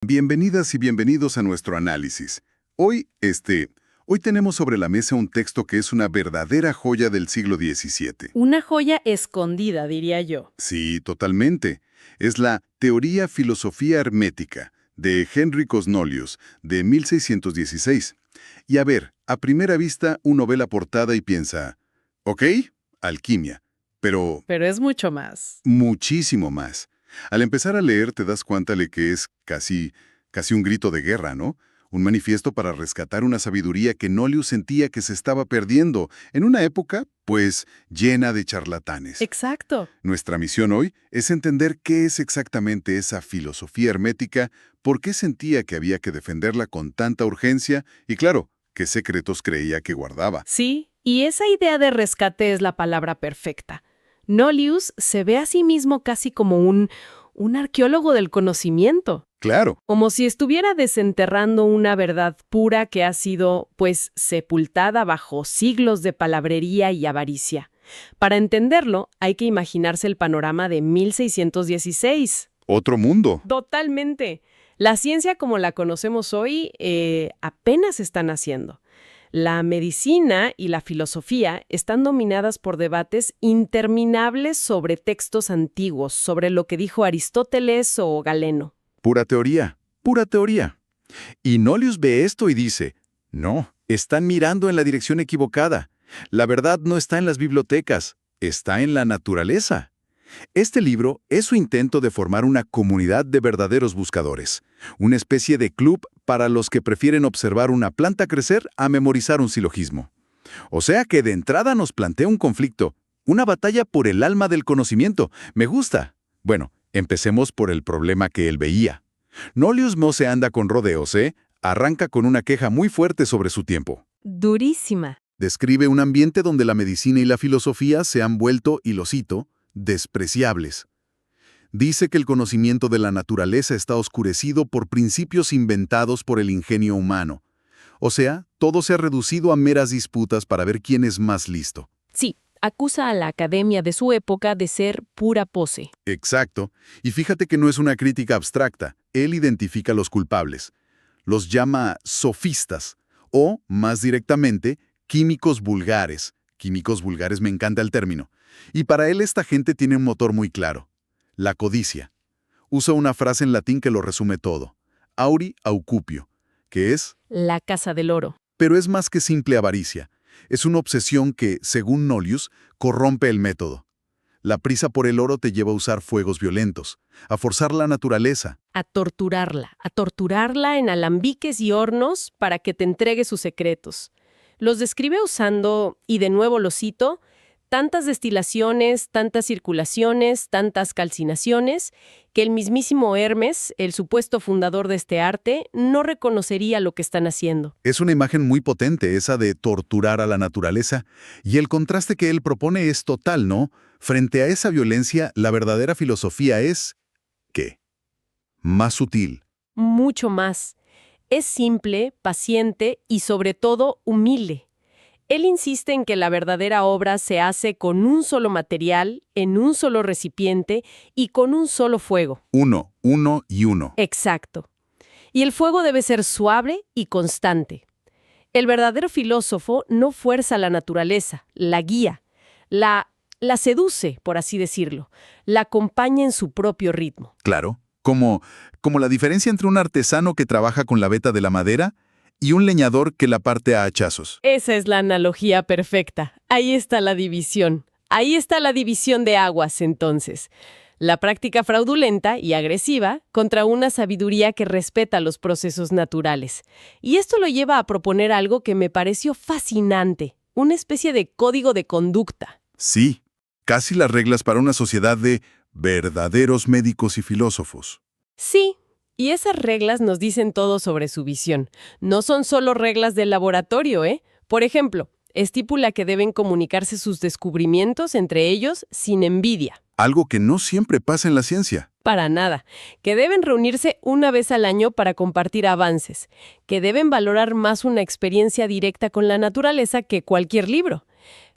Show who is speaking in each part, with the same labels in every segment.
Speaker 1: Bienvenidas y bienvenidos a nuestro análisis. Hoy tenemos sobre la mesa un texto que es una verdadera joya del siglo XVII.
Speaker 2: Una joya escondida, diría yo.
Speaker 1: Sí, totalmente. Es la Teoría Filosofía Hermética, de Henricus Nollius, de 1616. Y a ver, a primera vista uno ve la portada y piensa, ok, alquimia, pero
Speaker 2: Pero es mucho más.
Speaker 1: muchísimo más. Al empezar a leer te das cuenta de que es casi un grito de guerra, ¿no? Un manifiesto para rescatar una sabiduría que Nollius sentía que se estaba perdiendo en una época, pues, llena de charlatanes.
Speaker 2: Exacto.
Speaker 1: Nuestra misión hoy es entender qué es exactamente esa filosofía hermética, por qué sentía que había que defenderla con tanta urgencia y, claro, qué secretos creía que guardaba.
Speaker 2: Sí, y esa idea de rescate es la palabra perfecta. Nollius se ve a sí mismo casi como un arqueólogo del conocimiento,
Speaker 1: Claro,
Speaker 2: como si estuviera desenterrando una verdad pura que ha sido, pues, sepultada bajo siglos de palabrería y avaricia. Para entenderlo, hay que imaginarse el panorama de 1616.
Speaker 1: otro mundo.
Speaker 2: Totalmente. La ciencia como la conocemos hoy apenas está naciendo. La medicina y la filosofía están dominadas por debates interminables sobre textos antiguos, sobre lo que dijo Aristóteles o Galeno.
Speaker 1: Pura teoría, pura teoría. Y Nollius ve esto y dice, no, están mirando en la dirección equivocada. La verdad no está en las bibliotecas, está en la naturaleza. Este libro es su intento de formar una comunidad de verdaderos buscadores, una especie de club para los que prefieren observar una planta crecer a memorizar un silogismo. O sea que de entrada nos plantea un conflicto, una batalla por el alma del conocimiento. Me gusta. Bueno, empecemos por el problema que él veía. Nollius no se anda con rodeos, ¿eh? Arranca con una queja muy fuerte sobre su tiempo.
Speaker 2: Durísima.
Speaker 1: Describe un ambiente donde la medicina y la filosofía se han vuelto, y lo cito, despreciables. Dice que el conocimiento de la naturaleza está oscurecido por principios inventados por el ingenio humano. O sea, todo se ha reducido a meras disputas para ver quién es más listo.
Speaker 2: Sí, acusa a la academia de su época de ser pura pose.
Speaker 1: Exacto. Y fíjate que no es una crítica abstracta. Él identifica a los culpables. Los llama sofistas o, más directamente, químicos vulgares. Químicos vulgares, me encanta el término. Y para él esta gente tiene un motor muy claro. La codicia. Usa una frase en latín que lo resume todo. Auri aucupio, que es...
Speaker 2: La casa del oro.
Speaker 1: Pero es más que simple avaricia. Es una obsesión que, según Nollius, corrompe el método. La prisa por el oro te lleva a usar fuegos violentos, a forzar la naturaleza.
Speaker 2: A torturarla en alambiques y hornos para que te entregue sus secretos. Los describe usando, y de nuevo lo cito, tantas destilaciones, tantas circulaciones, tantas calcinaciones, que el mismísimo Hermes, el supuesto fundador de este arte, no reconocería lo que están haciendo.
Speaker 1: Es una imagen muy potente esa de torturar a la naturaleza, y el contraste que él propone es total, ¿no? Frente a esa violencia, la verdadera filosofía es... ¿qué? Más sutil.
Speaker 2: Mucho más. Es simple, paciente y sobre todo humilde. Él insiste en que la verdadera obra se hace con un solo material, en un solo recipiente y con un solo fuego.
Speaker 1: Uno y uno.
Speaker 2: Exacto. Y el fuego debe ser suave y constante. El verdadero filósofo no fuerza la naturaleza, la guía, la seduce, por así decirlo, la acompaña en su propio ritmo.
Speaker 1: Claro. Como la diferencia entre un artesano que trabaja con la veta de la madera y un leñador que la parte a hachazos.
Speaker 2: Esa es la analogía perfecta. Ahí está la división. Ahí está la división de aguas, entonces. La práctica fraudulenta y agresiva contra una sabiduría que respeta los procesos naturales. Y esto lo lleva a proponer algo que me pareció fascinante, una especie de código de conducta.
Speaker 1: Sí, casi las reglas para una sociedad de verdaderos médicos y filósofos.
Speaker 2: Sí, y esas reglas nos dicen todo sobre su visión. No son solo reglas del laboratorio, ¿eh? Por ejemplo, estipula que deben comunicarse sus descubrimientos entre ellos sin envidia.
Speaker 1: Algo que no siempre pasa en la ciencia.
Speaker 2: Para nada. Que deben reunirse una vez al año para compartir avances. Que deben valorar más una experiencia directa con la naturaleza que cualquier libro.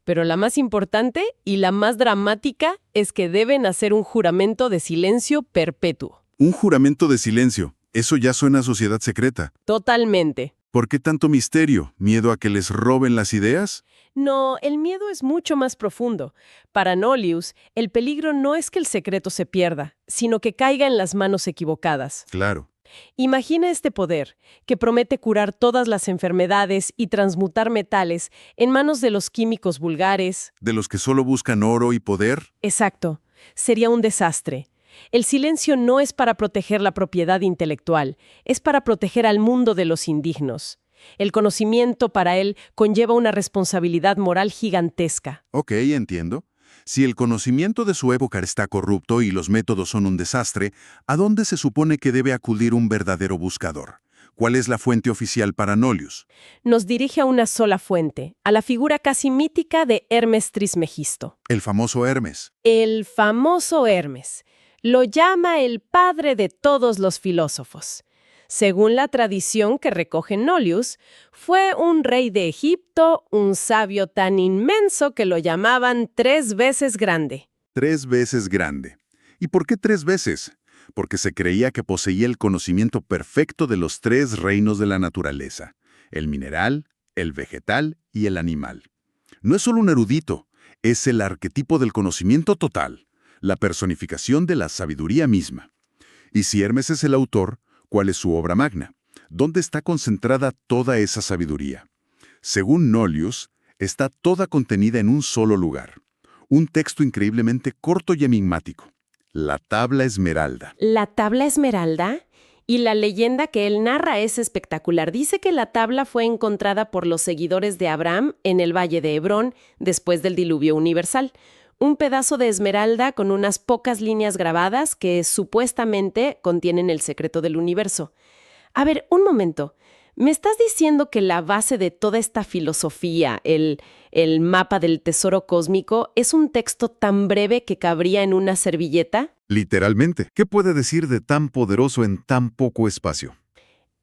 Speaker 2: Pero la más importante y la más dramática es que deben hacer un juramento de silencio perpetuo.
Speaker 1: Un juramento de silencio. Eso ya suena a sociedad secreta.
Speaker 2: Totalmente.
Speaker 1: ¿Por qué tanto misterio? ¿Miedo a que les roben las ideas?
Speaker 2: No, el miedo es mucho más profundo. Para Nolius, el peligro no es que el secreto se pierda, sino que caiga en las manos equivocadas.
Speaker 1: Claro.
Speaker 2: Imagina este poder, que promete curar todas las enfermedades y transmutar metales en manos de los químicos vulgares.
Speaker 1: ¿De los que solo buscan oro y poder?
Speaker 2: Exacto. Sería un desastre. El silencio no es para proteger la propiedad intelectual, es para proteger al mundo de los indignos. El conocimiento para él conlleva una responsabilidad moral gigantesca.
Speaker 1: Ok, entiendo. Si el conocimiento de su época está corrupto y los métodos son un desastre, ¿a dónde se supone que debe acudir un verdadero buscador? ¿Cuál es la fuente oficial para Nolius?
Speaker 2: Nos dirige a una sola fuente, a la figura casi mítica de Hermes Trismegisto.
Speaker 1: El famoso Hermes.
Speaker 2: El famoso Hermes. Lo llama el padre de todos los filósofos. Según la tradición que recoge Nolius, fue un rey de Egipto, un sabio tan inmenso que lo llamaban 3 veces grande.
Speaker 1: 3 veces grande. ¿Y por qué 3 veces? Porque se creía que poseía el conocimiento perfecto de los 3 reinos de la naturaleza: el mineral, el vegetal y el animal. No es solo un erudito, es el arquetipo del conocimiento total, la personificación de la sabiduría misma. Y si Hermes es el autor, ¿cuál es su obra magna? ¿Dónde está concentrada toda esa sabiduría? Según Nolius, está toda contenida en un solo lugar. Un texto increíblemente corto y enigmático: la Tabla Esmeralda.
Speaker 2: ¿La tabla esmeralda? Y la leyenda que él narra es espectacular. Dice que la tabla fue encontrada por los seguidores de Abraham en el valle de Hebrón después del diluvio universal. Un pedazo de esmeralda con unas pocas líneas grabadas que supuestamente contienen el secreto del universo. A ver, un momento. ¿Me estás diciendo que la base de toda esta filosofía, el mapa del tesoro cósmico, es un texto tan breve que cabría en una servilleta?
Speaker 1: Literalmente, ¿qué puede decir de tan poderoso en tan poco espacio?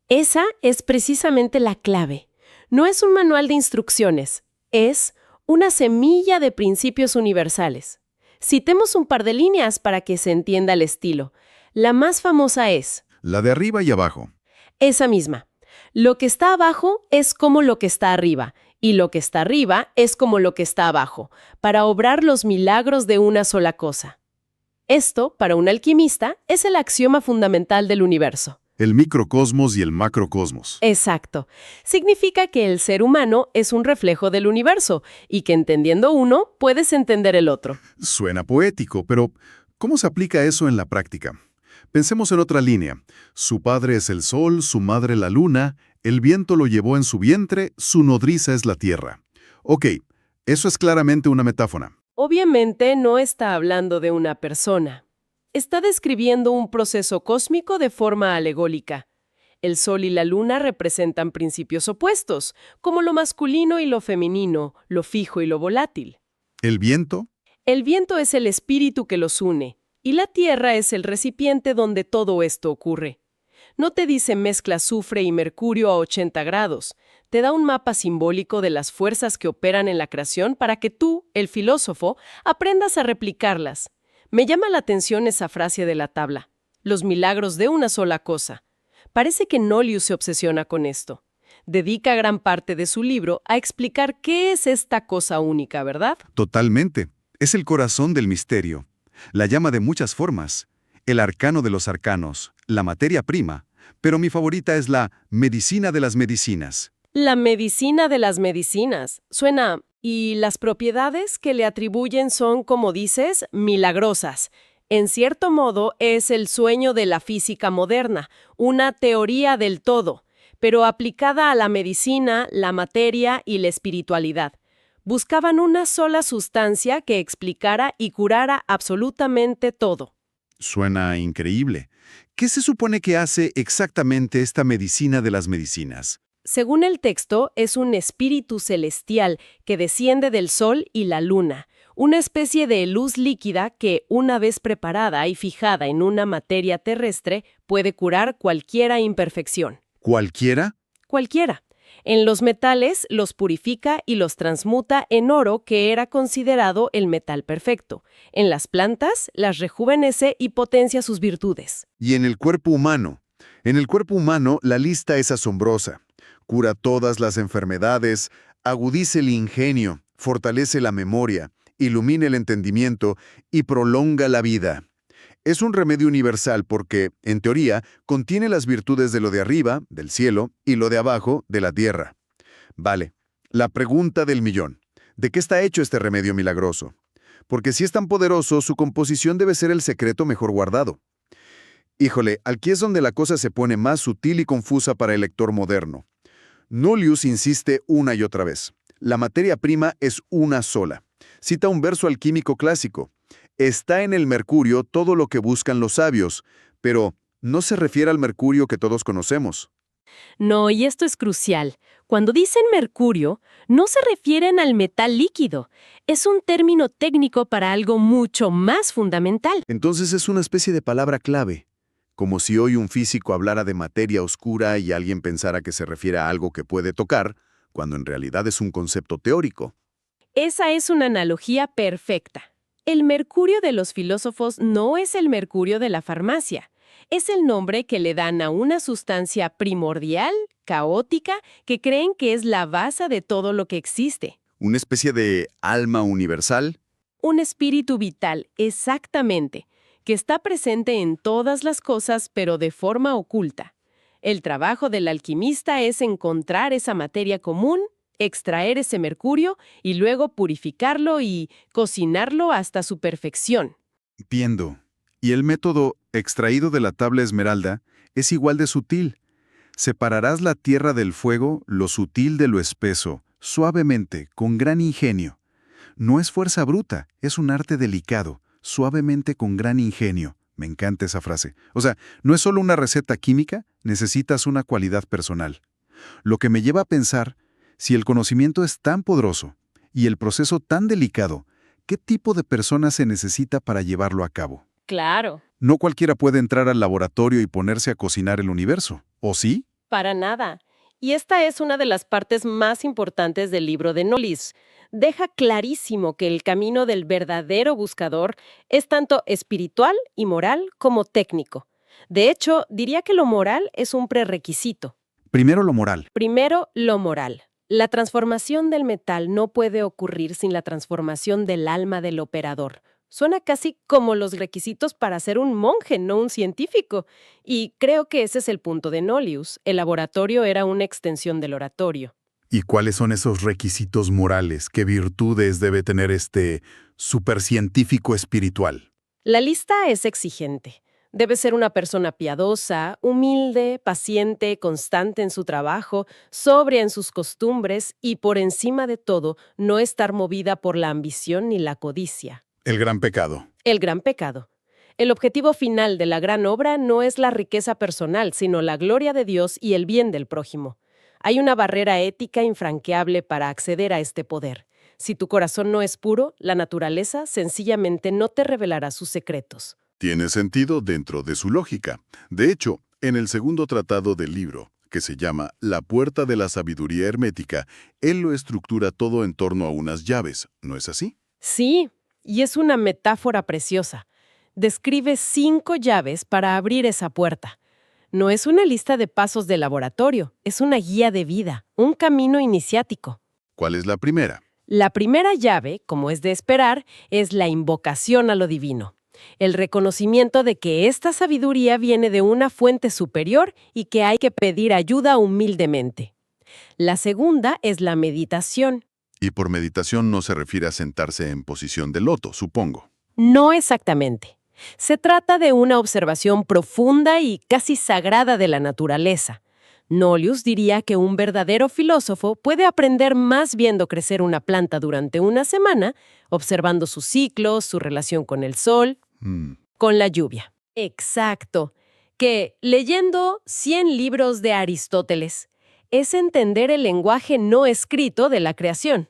Speaker 2: Esa es precisamente la clave. No es un manual de instrucciones, es una semilla de principios universales. Citemos un par de líneas para que se entienda el estilo. La más famosa es
Speaker 1: La de arriba y abajo.
Speaker 2: esa misma. Lo que está abajo es como lo que está arriba, y lo que está arriba es como lo que está abajo, para obrar los milagros de una sola cosa. Esto, para un alquimista, es el axioma fundamental del universo.
Speaker 1: El microcosmos y el macrocosmos.
Speaker 2: Exacto. Significa que el ser humano es un reflejo del universo y que entendiendo uno, puedes entender el otro.
Speaker 1: Suena poético, pero ¿cómo se aplica eso en la práctica? Pensemos en otra línea. Su padre es el sol, su madre la luna, el viento lo llevó en su vientre, su nodriza es la tierra. Ok, eso es claramente una metáfora.
Speaker 2: Obviamente no está hablando de una persona. Está describiendo un proceso cósmico de forma alegórica. El sol y la luna representan principios opuestos, como lo masculino y lo femenino, lo fijo y lo volátil.
Speaker 1: ¿El viento?
Speaker 2: El viento es el espíritu que los une, y la tierra es el recipiente donde todo esto ocurre. No te dice mezcla azufre y mercurio a 80 grados. Te da un mapa simbólico de las fuerzas que operan en la creación para que tú, el filósofo, aprendas a replicarlas. Me llama la atención esa frase de la tabla: los milagros de una sola cosa. Parece que Nolius se obsesiona con esto. Dedica gran parte de su libro a explicar qué es esta cosa única, ¿verdad?
Speaker 1: Totalmente. Es el corazón del misterio. La llama de muchas formas. El arcano de los arcanos, la materia prima, pero mi favorita es la medicina de las medicinas.
Speaker 2: La medicina de las medicinas. Suena... Y las propiedades que le atribuyen son, como dices, milagrosas. En cierto modo, es el sueño de la física moderna, una teoría del todo, pero aplicada a la medicina, la materia y la espiritualidad. Buscaban una sola sustancia que explicara y curara absolutamente todo.
Speaker 1: Suena increíble. ¿Qué se supone que hace exactamente esta medicina de las medicinas?
Speaker 2: Según el texto, es un espíritu celestial que desciende del sol y la luna, una especie de luz líquida que, una vez preparada y fijada en una materia terrestre, puede curar cualquier imperfección.
Speaker 1: ¿Cualquiera?
Speaker 2: Cualquiera. En los metales los purifica y los transmuta en oro, que era considerado el metal perfecto. En las plantas las rejuvenece y potencia sus virtudes.
Speaker 1: ¿Y en el cuerpo humano?
Speaker 3: En el cuerpo humano, la lista es asombrosa. Cura todas las enfermedades, agudiza el ingenio, fortalece la memoria, ilumina el entendimiento y prolonga la vida. Es un remedio universal porque, en teoría, contiene las virtudes de lo de arriba, del cielo, y lo de abajo, de la tierra. Vale, la pregunta del millón. ¿De qué está hecho este remedio milagroso? Porque si es tan poderoso, su composición debe ser el secreto mejor guardado. Híjole, aquí es donde la cosa se pone más sutil y confusa para el lector moderno. Nolius insiste una y otra vez. La materia prima es una sola. Cita un verso alquímico clásico. Está en el mercurio todo lo que buscan los sabios, pero no se refiere al mercurio que todos conocemos.
Speaker 2: No, y esto es crucial. Cuando dicen mercurio, no se refieren al metal líquido. Es un término técnico para algo mucho más fundamental.
Speaker 3: Entonces es una especie de palabra clave. Como si hoy un físico hablara de materia oscura y alguien pensara que se refiere a algo que puede tocar, cuando en realidad es un concepto teórico.
Speaker 2: Esa es una analogía perfecta. El mercurio de los filósofos no es el mercurio de la farmacia. Es el nombre que le dan a una sustancia primordial, caótica, que creen que es la base de todo lo que existe.
Speaker 3: ¿Una especie de alma universal?
Speaker 2: Un espíritu vital, exactamente, que está presente en todas las cosas, pero de forma oculta. El trabajo del alquimista es encontrar esa materia común, extraer ese mercurio y luego purificarlo y cocinarlo hasta su perfección.
Speaker 1: Entiendo. Y el método extraído de la tabla esmeralda es igual de sutil. Separarás la tierra del fuego, lo sutil de lo espeso, suavemente, con gran ingenio. No es fuerza bruta, es un arte delicado, suavemente con gran ingenio. Me encanta esa frase. O sea, no es solo una receta química, necesitas una cualidad personal. Lo que me lleva a pensar, si el conocimiento es tan poderoso y el proceso tan delicado, ¿qué tipo de persona se necesita para llevarlo a cabo?
Speaker 2: Claro.
Speaker 1: No cualquiera puede entrar al laboratorio y ponerse a cocinar el universo, ¿o sí?
Speaker 2: Para nada. Y esta es una de las partes más importantes del libro de Nolius. Deja clarísimo que el camino del verdadero buscador es tanto espiritual y moral como técnico. De hecho, diría que lo moral es un prerequisito.
Speaker 1: Primero lo moral.
Speaker 2: Primero, lo moral. La transformación del metal no puede ocurrir sin la transformación del alma del operador. Suena casi como los requisitos para ser un monje, no un científico. Y creo que ese es el punto de Nolius. El laboratorio era una extensión del oratorio.
Speaker 1: ¿Y cuáles son esos requisitos morales? ¿Qué virtudes debe tener este supercientífico espiritual?
Speaker 2: La lista es exigente. Debe ser una persona piadosa, humilde, paciente, constante en su trabajo, sobria en sus costumbres y, por encima de todo, no estar movida por la ambición ni la codicia.
Speaker 1: El gran pecado.
Speaker 2: El gran pecado. El objetivo final de la gran obra no es la riqueza personal, sino la gloria de Dios y el bien del prójimo. Hay una barrera ética infranqueable para acceder a este poder. Si tu corazón no es puro, la naturaleza sencillamente no te revelará sus secretos.
Speaker 3: Tiene sentido dentro de su lógica. De hecho, en el segundo tratado del libro, que se llama La puerta de la sabiduría hermética, él lo estructura todo en torno a unas llaves, ¿no es así?
Speaker 2: Sí, y es una metáfora preciosa. Describe 5 llaves para abrir esa puerta. No es una lista de pasos de laboratorio, es una guía de vida, un camino iniciático.
Speaker 3: ¿Cuál es la primera?
Speaker 2: La primera llave, como es de esperar, es la invocación a lo divino. El reconocimiento de que esta sabiduría viene de una fuente superior y que hay que pedir ayuda humildemente. La segunda es la meditación.
Speaker 3: Y por meditación no se refiere a sentarse en posición de loto, supongo.
Speaker 2: No exactamente. Se trata de una observación profunda y casi sagrada de la naturaleza. Nolius diría que un verdadero filósofo puede aprender más viendo crecer una planta durante una semana, observando sus ciclos, su relación con el sol, con la lluvia. Exacto. Que leyendo 100 libros de Aristóteles es entender el lenguaje no escrito de la creación.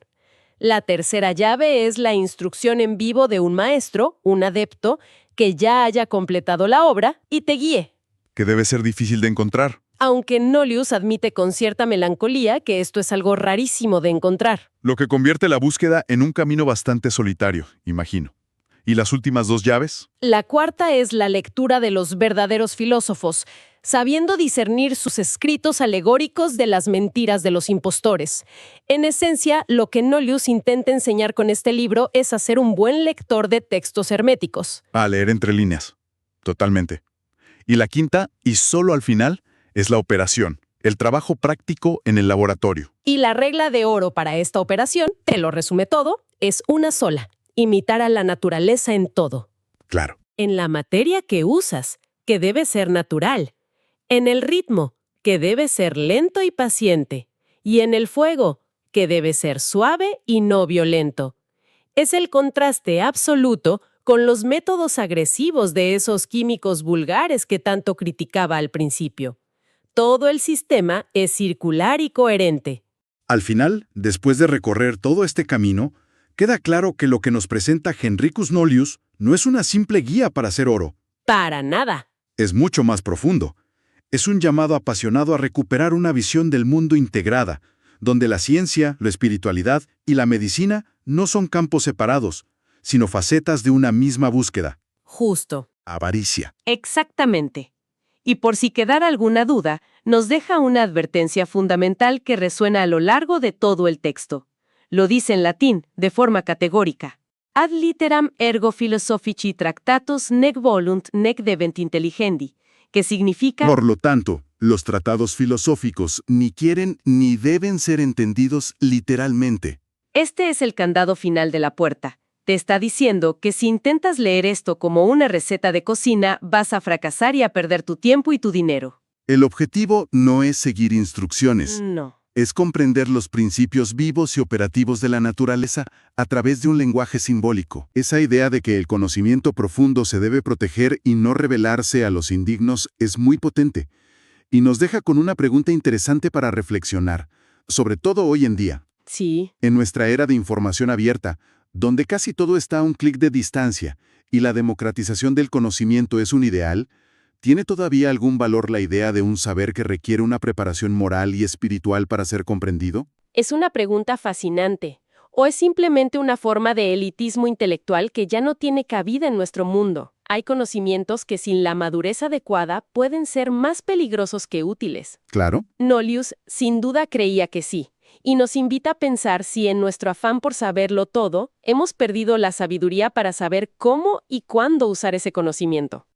Speaker 2: La tercera llave es la instrucción en vivo de un maestro, un adepto, que ya haya completado la obra y te guíe.
Speaker 1: Que debe ser difícil de encontrar.
Speaker 2: Aunque Nolius admite con cierta melancolía que esto es algo rarísimo de encontrar.
Speaker 1: Lo que convierte la búsqueda en un camino bastante solitario, imagino. ¿Y las últimas dos llaves?
Speaker 2: La cuarta es la lectura de los verdaderos filósofos, sabiendo discernir sus escritos alegóricos de las mentiras de los impostores. En esencia, lo que Nolius intenta enseñar con este libro es hacer un buen lector de textos herméticos.
Speaker 1: A leer entre líneas. Totalmente. Y la quinta, y solo al final, es la operación, el trabajo práctico en el laboratorio.
Speaker 2: Y la regla de oro para esta operación, te lo resume todo, es una sola: imitar a la naturaleza en todo.
Speaker 1: Claro.
Speaker 2: En la materia que usas, que debe ser natural. En el ritmo, que debe ser lento y paciente. Y en el fuego, que debe ser suave y no violento. Es el contraste absoluto con los métodos agresivos de esos químicos vulgares que tanto criticaba al principio. Todo el sistema es circular y coherente.
Speaker 1: Al final, después de recorrer todo este camino, queda claro que lo que nos presenta Henricus Nolius no es una simple guía para hacer oro.
Speaker 2: Para nada.
Speaker 1: Es mucho más profundo. Es un llamado apasionado a recuperar una visión del mundo integrada, donde la ciencia, la espiritualidad y la medicina no son campos separados, sino facetas de una misma búsqueda.
Speaker 2: Justo.
Speaker 1: Avaricia.
Speaker 2: Exactamente. Y por si quedara alguna duda, nos deja una advertencia fundamental que resuena a lo largo de todo el texto. Lo dice en latín, de forma categórica. Ad litteram ergo philosophici tractatus nec volunt nec debent intelligendi, que significa...
Speaker 1: Por lo tanto, los tratados filosóficos ni quieren ni deben ser entendidos literalmente.
Speaker 2: Este es el candado final de la puerta. Te está diciendo que si intentas leer esto como una receta de cocina, vas a fracasar y a perder tu tiempo y tu dinero.
Speaker 1: El objetivo no es seguir instrucciones.
Speaker 2: No.
Speaker 1: Es comprender los principios vivos y operativos de la naturaleza a través de un lenguaje simbólico. Esa idea de que el conocimiento profundo se debe proteger y no revelarse a los indignos es muy potente, y nos deja con una pregunta interesante para reflexionar, sobre todo hoy en día.
Speaker 2: Sí.
Speaker 1: En nuestra era de información abierta, donde casi todo está a un clic de distancia y la democratización del conocimiento es un ideal, ¿tiene todavía algún valor la idea de un saber que requiere una preparación moral y espiritual para ser comprendido?
Speaker 2: Es una pregunta fascinante. ¿O es simplemente una forma de elitismo intelectual que ya no tiene cabida en nuestro mundo? Hay conocimientos que sin la madurez adecuada pueden ser más peligrosos que útiles.
Speaker 1: Claro.
Speaker 2: Nolius sin duda creía que sí, y nos invita a pensar si en nuestro afán por saberlo todo, hemos perdido la sabiduría para saber cómo y cuándo usar ese conocimiento.